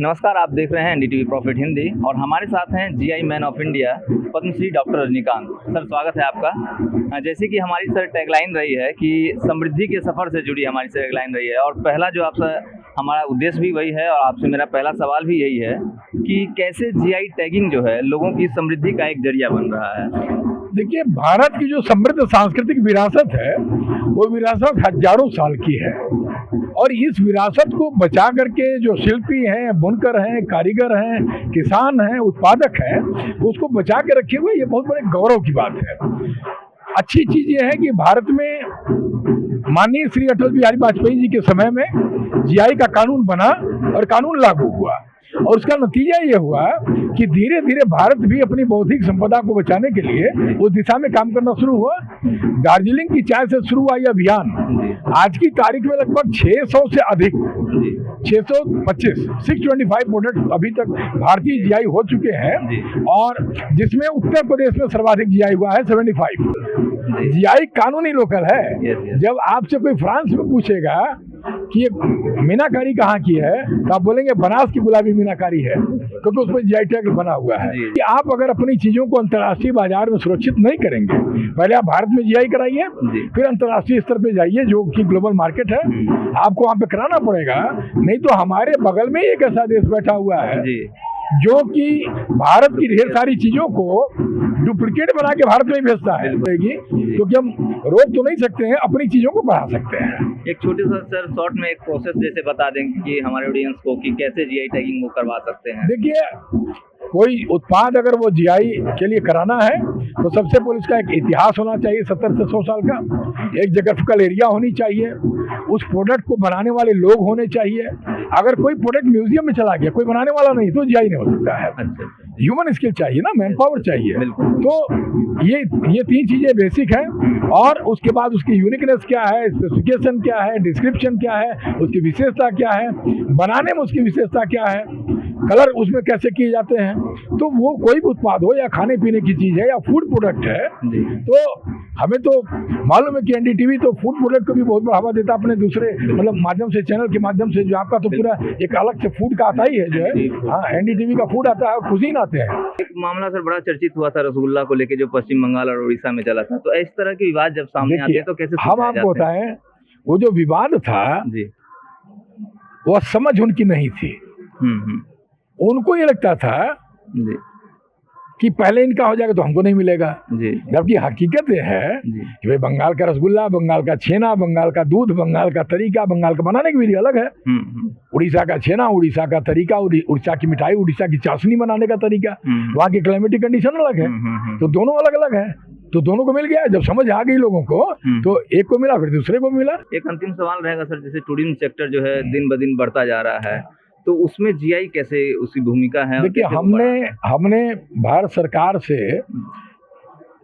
नमस्कार, आप देख रहे हैं एनडीटीवी प्रॉफिट हिंदी और हमारे साथ हैं GI man of India Padmashri doctor Rajnikant sir. स्वागत है आपका। जैसे कि हमारी सर टैगलाइन रही है कि समृद्धि के सफ़र से जुड़ी हमारी टैगलाइन रही है और पहला जो आपसे हमारा उद्देश्य भी वही है और आपसे मेरा पहला सवाल भी यही है कि कैसे जीआई टैगिंग जो है लोगों की समृद्धि का एक जरिया बन रहा है। देखिए, भारत की जो समृद्ध सांस्कृतिक विरासत है वो विरासत हजारों साल की है और इस विरासत को बचा करके जो शिल्पी हैं, बुनकर हैं, कारीगर हैं, किसान हैं, उत्पादक हैं, उसको बचा के रखे हुए ये बहुत बड़े गौरव की बात है। अच्छी चीज़ ये है कि भारत में माननीय श्री अटल बिहारी वाजपेयी जी के समय में जीआई का कानून बना और कानून लागू हुआ और उसका नतीजा ये हुआ कि धीरे धीरे भारत भी अपनी बौद्धिक संपदा को बचाने के लिए उस दिशा में काम करना शुरू हुआ। दार्जिलिंग की चाय से शुरू हुआ यह अभियान आज की तारीख में लगभग 600 से अधिक 625 प्रोडक्ट अभी तक भारतीय जीआई हो चुके हैं और जिसमें उत्तर प्रदेश में सर्वाधिक जीआई हुआ है 75। जीआई कानूनी लोकल है। जब आपसे कोई फ्रांस में पूछेगा कि ये मीनाकारी कहाँ की है तो आप बोलेंगे बनास की गुलाबी मीनाकारी है, क्योंकि उसमें जीआई टैग बना हुआ है। कि आप अगर अपनी चीजों को अंतर्राष्ट्रीय बाजार में सुरक्षित नहीं करेंगे, पहले आप भारत में जीआई कराइए, फिर अंतर्राष्ट्रीय स्तर पे जाइए जो कि ग्लोबल मार्केट है, आपको वहाँ पे कराना पड़ेगा। नहीं तो हमारे बगल में एक ऐसा देश बैठा हुआ है जो कि भारत की ढेर सारी चीजों को डुप्लीकेट बना के भारत में ही भेजता है, क्योंकि हम रोक तो नहीं सकते हैं, अपनी चीजों को बढ़ा सकते हैं। एक छोटे सा सर शॉर्ट में एक प्रोसेस जैसे बता देंगे कि हमारे ऑडियंस को कि कैसे जीआई टैगिंग वो करवा सकते हैं। देखिए, कोई उत्पाद अगर वो जीआई के लिए कराना है तो सबसे पहले उसका एक इतिहास होना चाहिए 70 से 100 साल का, एक जग्राफिकल एरिया होनी चाहिए, उस प्रोडक्ट को बनाने वाले लोग होने चाहिए। अगर कोई प्रोडक्ट म्यूजियम में चला गया, कोई बनाने वाला नहीं, तो जीआई नहीं हो सकता है। ह्यूमन स्किल चाहिए ना, मैन पावर चाहिए। तो ये तीन चीजें बेसिक हैं और उसके बाद उसकी यूनिकनेस क्या है, स्पेसिफिकेशन क्या है, डिस्क्रिप्शन क्या है, उसकी विशेषता क्या है, बनाने में उसकी विशेषता क्या है, कलर उसमें कैसे किए जाते हैं। तो वो कोई भी उत्पाद हो या खाने पीने की चीज है या फूड प्रोडक्ट है, तो हमें तो मालूम है कि एनडीटीवी तो फूड प्रोडक्ट को भी बहुत बढ़ावा देता है अपने दूसरे मतलब माध्यम से, चैनल के माध्यम से। जो आपका तो पूरा एक अलग से फूड का आता ही है जो है, हाँ, एनडीटीवी का फूड आता है और कुजीन आते हैं। एक मामला सर बड़ा चर्चित हुआ था रसगुल्ला को लेके जो पश्चिम बंगाल और उड़ीसा में चला था, तो इस तरह के विवाद जब सामने आते हैं तो कैसे हम आपको बताएं, वो जो विवाद था वो समझ उनकी नहीं थी। उनको ये लगता था कि पहले इनका हो जाएगा तो हमको नहीं मिलेगा, जबकि हकीकत ये है कि भाई बंगाल का रसगुल्ला, बंगाल का छेना, बंगाल का दूध, बंगाल का तरीका, बंगाल का बनाने की विधि अलग है। उड़ीसा का छेना, उड़ीसा का तरीका, उड़ीसा की मिठाई, उड़ीसा की चाशनी बनाने का तरीका, वहाँ की क्लाइमेटिक कंडीशन अलग है, तो दोनों अलग अलग है। तो दोनों को मिल गया। जब समझ आ गई लोगों को तो एक को मिला, फिर दूसरे को मिला। एक अंतिम सवाल रहेगा सर, जैसे टूरिज्म सेक्टर जो है दिन ब दिन बढ़ता जा रहा है, तो उसमें जीआई कैसे उसकी भूमिका है? देखिए, हमने भारत सरकार से,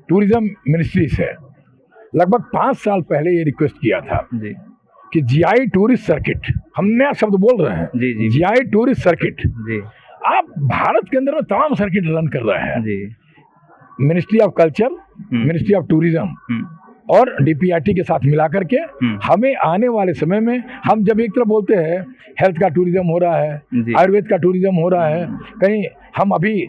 टूरिज्म मिनिस्ट्री से लगभग 5 साल पहले ये रिक्वेस्ट किया था कि जीआई टूरिस्ट सर्किट, हम नया शब्द बोल रहे हैं, जीआई टूरिस्ट सर्किट। आप भारत के अंदर में तमाम सर्किट रन कर रहे हैं, ministry of culture, ministry of tourism और डीपीआरटी के साथ मिला करके हमें आने वाले समय में, हम जब एक तरफ बोलते हैं हेल्थ का टूरिज्म हो रहा है, आयुर्वेद का टूरिज्म हो रहा है, कहीं हम अभी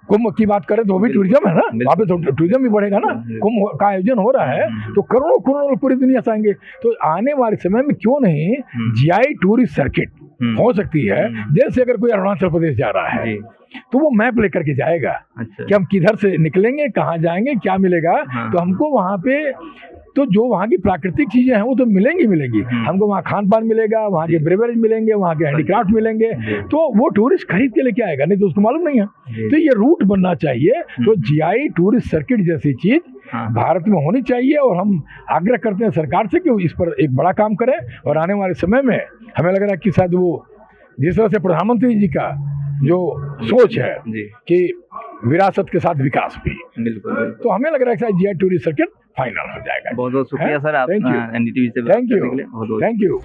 कुंभ की बात करें तो वो भी टूरिज्म है ना, वहाँ पे तो टूरिज्म भी बढ़ेगा ना। कुंभ का आयोजन हो रहा है तो करोड़ों करोड़ों लोग पूरी दुनिया से आएंगे। तो आने वाले समय में क्यों नहीं जीआई टूरिस्ट सर्किट हो सकती है। जैसे अगर कोई अरुणाचल प्रदेश जा रहा है तो वो मैप लेकर के जाएगा कि हम किधर से निकलेंगे, कहाँ जाएंगे, क्या मिलेगा। तो हमको वहाँ पे तो जो वहाँ की प्राकृतिक चीजें हैं वो तो मिलेंगी। हमको वहाँ खान पान मिलेगा, वहाँ के ब्रेवरेज मिलेंगे, वहाँ के हैंडीक्राफ्ट मिलेंगे, तो वो टूरिस्ट खरीद के लेके आएगा, नहीं तो उसको मालूम नहीं है। तो ये रूट बनना चाहिए। तो जीआई टूरिस्ट सर्किट जैसी चीज भारत में होनी चाहिए और हम आग्रह करते हैं सरकार से कि इस पर एक बड़ा काम करें। और आने वाले समय में हमें लग रहा है कि शायद वो जिस तरह से प्रधानमंत्री जी का जो सोच है कि विरासत के साथ विकास भी, बिल्कुल। तो हमें लग रहा है कि जीआई टूरिस्ट सर्किट फाइनल हो जाएगा। बहुत बहुत शुक्रिया सर, आप एनडीटीवी से। Thank you.